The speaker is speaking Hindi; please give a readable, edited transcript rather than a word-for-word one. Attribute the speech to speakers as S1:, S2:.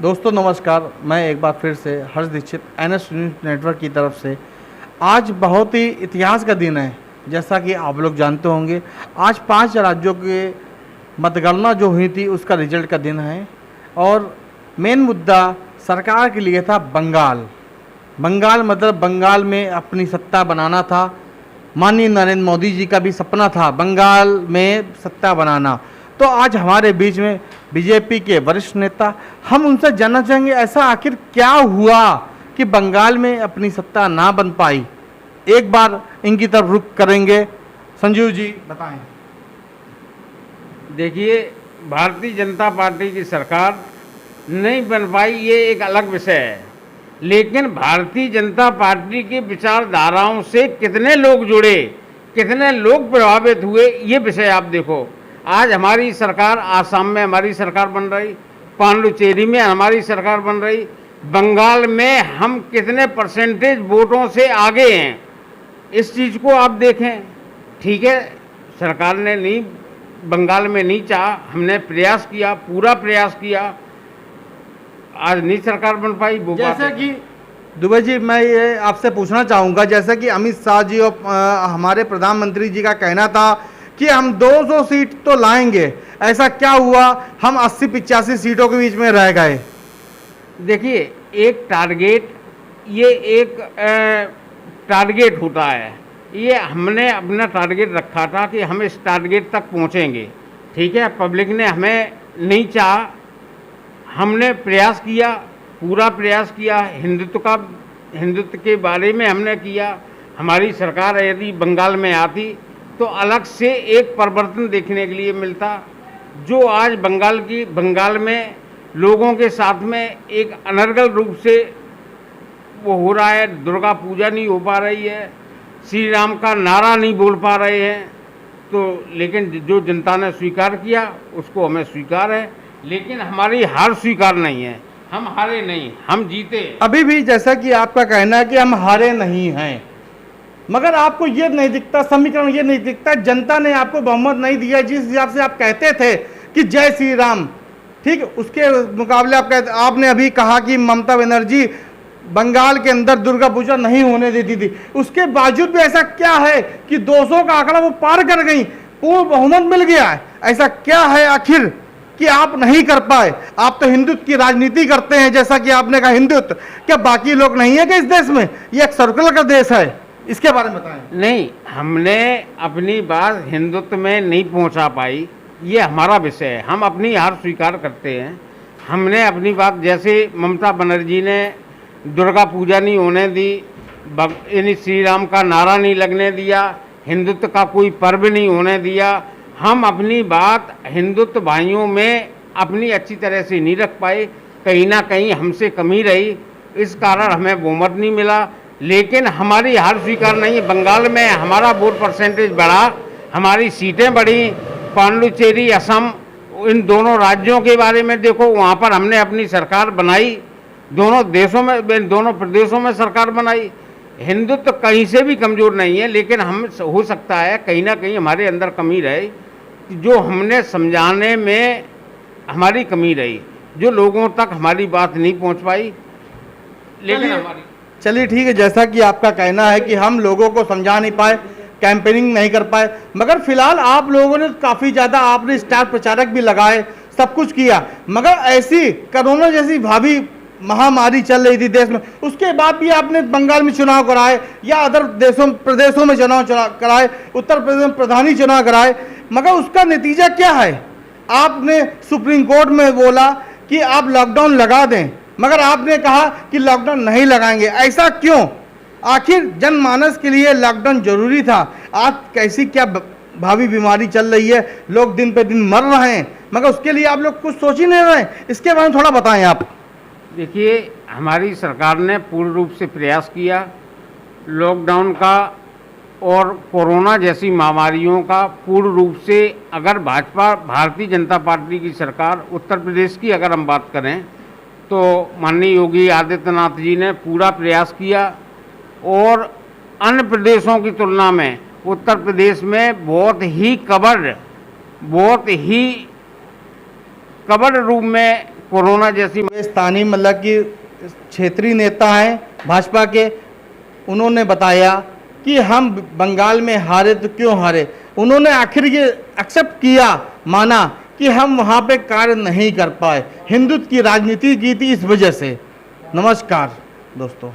S1: दोस्तों नमस्कार, मैं एक बार फिर से हर्ष दीक्षित NS न्यूज़ नेटवर्क की तरफ से। आज बहुत ही इतिहास का दिन है। जैसा कि आप लोग जानते होंगे, आज 5 राज्यों के मतगणना जो हुई थी उसका रिजल्ट का दिन है। और मेन मुद्दा सरकार के लिए था बंगाल मतलब बंगाल में अपनी सत्ता बनाना था। माननीय नरेंद्र मोदी जी का भी सपना था बंगाल में सत्ता बनाना। तो आज हमारे बीच में बीजेपी के वरिष्ठ नेता, हम उनसे जानना चाहेंगे ऐसा आखिर क्या हुआ कि बंगाल में अपनी सत्ता ना बन पाई। एक बार इनकी तरफ रुख करेंगे। संजीव जी बताएं।
S2: देखिए, भारतीय जनता पार्टी की सरकार नहीं बन पाई ये एक अलग विषय है, लेकिन भारतीय जनता पार्टी की विचारधाराओं से कितने लोग जुड़े, कितने लोग प्रभावित हुए, ये विषय आप देखो। आज हमारी सरकार, आसाम में हमारी सरकार बन रही, पांडुचेरी में हमारी सरकार बन रही, बंगाल में हम कितने परसेंटेज वोटों से आगे हैं, इस चीज़ को आप देखें। ठीक है, सरकार ने नहीं, बंगाल में नहीं चाहा, हमने प्रयास किया, पूरा प्रयास किया, आज नहीं सरकार बन पाई। वो
S1: जैसे कि दुबे जी, मैं ये आपसे पूछना चाहूँगा, जैसे कि अमित शाह जी और हमारे प्रधानमंत्री जी का कहना था कि हम 200 सीट तो लाएंगे, ऐसा क्या हुआ? हम 80-85 सीटों के बीच में रह गए।
S2: देखिए, एक टारगेट, ये एक टारगेट होता है। ये हमने अपना टारगेट रखा था कि हम इस टारगेट तक पहुंचेंगे। ठीक है, पब्लिक ने हमें नहीं चाहा, हमने प्रयास किया, पूरा प्रयास किया, हिंदुत्व के बारे में हमने किया। हमारी सरकार यदि बंगाल में आती तो अलग से एक परिवर्तन देखने के लिए मिलता। जो आज बंगाल में लोगों के साथ में एक अनर्गल रूप से वो हो रहा है, दुर्गा पूजा नहीं हो पा रही है, श्री राम का नारा नहीं बोल पा रहे हैं, तो लेकिन जो जनता ने स्वीकार किया उसको हमें स्वीकार है, लेकिन हमारी हार स्वीकार नहीं है। हम हारे नहीं, हम जीते।
S1: अभी भी जैसा कि आपका कहना है कि हम हारे नहीं हैं, मगर आपको ये नहीं दिखता, समीकरण ये नहीं दिखता, जनता ने आपको बहुमत नहीं दिया। जिस हिसाब से आप कहते थे कि जय श्री राम, ठीक, उसके मुकाबले आपने अभी कहा कि ममता बनर्जी बंगाल के अंदर दुर्गा पूजा नहीं होने देती थी, उसके बावजूद भी ऐसा क्या है कि 200 का आंकड़ा वो पार कर गई, पूर्ण बहुमत मिल गया है? ऐसा क्या है आखिर कि आप नहीं कर पाए? आप तो हिंदुत्व की राजनीति करते हैं, जैसा कि आपने कहा हिंदुत्व, क्या बाकी लोग नहीं है कि इस देश में? ये एक सर्कुलर का देश है, इसके बारे में बताएं।
S2: नहीं, हमने अपनी बात हिंदुत्व में नहीं पहुंचा पाई, ये हमारा विषय है। हम अपनी हार स्वीकार करते हैं। हमने अपनी बात, जैसे ममता बनर्जी ने दुर्गा पूजा नहीं होने दी, यानी श्री राम का नारा नहीं लगने दिया, हिंदुत्व का कोई पर्व नहीं होने दिया, हम अपनी बात हिंदुत्व भाइयों में अपनी अच्छी तरह से नहीं रख पाए। कहीं ना कहीं हमसे कमी रही, इस कारण हमें बहुमत नहीं मिला। लेकिन हमारी हार स्वीकार नहीं है। बंगाल में हमारा वोट परसेंटेज बढ़ा, हमारी सीटें बढ़ी। पांडुचेरी, असम, इन दोनों राज्यों के बारे में देखो, वहाँ पर हमने अपनी सरकार बनाई, दोनों प्रदेशों में सरकार बनाई। हिंदुत्व कहीं से भी कमज़ोर नहीं है, लेकिन हम हो सकता है कहीं ना कहीं हमारे अंदर कमी रही, जो हमने समझाने में हमारी कमी रही, जो लोगों तक हमारी बात नहीं पहुँच पाई। लेकिन हमारी,
S1: चलिए ठीक है, जैसा कि आपका कहना है कि हम लोगों को समझा नहीं पाए, कैंपेनिंग नहीं कर पाए, मगर फिलहाल आप लोगों ने काफ़ी ज़्यादा, आपने स्टार प्रचारक भी लगाए, सब कुछ किया, मगर ऐसी कोरोना जैसी भावी महामारी चल रही थी देश में, उसके बाद भी आपने बंगाल में चुनाव कराए या अदर प्रदेशों में चुनाव कराए, उत्तर प्रदेश में प्रधानी चुनाव कराए, मगर उसका नतीजा क्या है? आपने सुप्रीम कोर्ट में बोला कि आप लॉकडाउन लगा दें, मगर आपने कहा कि लॉकडाउन नहीं लगाएंगे। ऐसा क्यों? आखिर जनमानस के लिए लॉकडाउन जरूरी था। आज कैसी क्या भावी बीमारी चल रही है, लोग दिन पे दिन मर रहे हैं, मगर उसके लिए आप लोग कुछ सोच ही नहीं रहे। इसके बारे में थोड़ा बताएं आप।
S2: देखिए, हमारी सरकार ने पूर्ण रूप से प्रयास किया लॉकडाउन का और कोरोना जैसी महामारियों का पूर्ण रूप से। अगर भारतीय जनता पार्टी की सरकार, उत्तर प्रदेश की अगर हम बात करें, तो माननीय योगी आदित्यनाथ जी ने पूरा प्रयास किया और अन्य प्रदेशों की तुलना में उत्तर प्रदेश में बहुत ही कबड़ रूप में कोरोना जैसी
S1: ये स्थानीय मतलब कि क्षेत्रीय नेता हैं भाजपा के, उन्होंने बताया कि हम बंगाल में हारे तो क्यों हारे। उन्होंने आखिर ये एक्सेप्ट किया, माना कि हम वहाँ पे कार्य नहीं कर पाए, हिंदुत्व की राजनीति की थी इस वजह से। नमस्कार दोस्तों।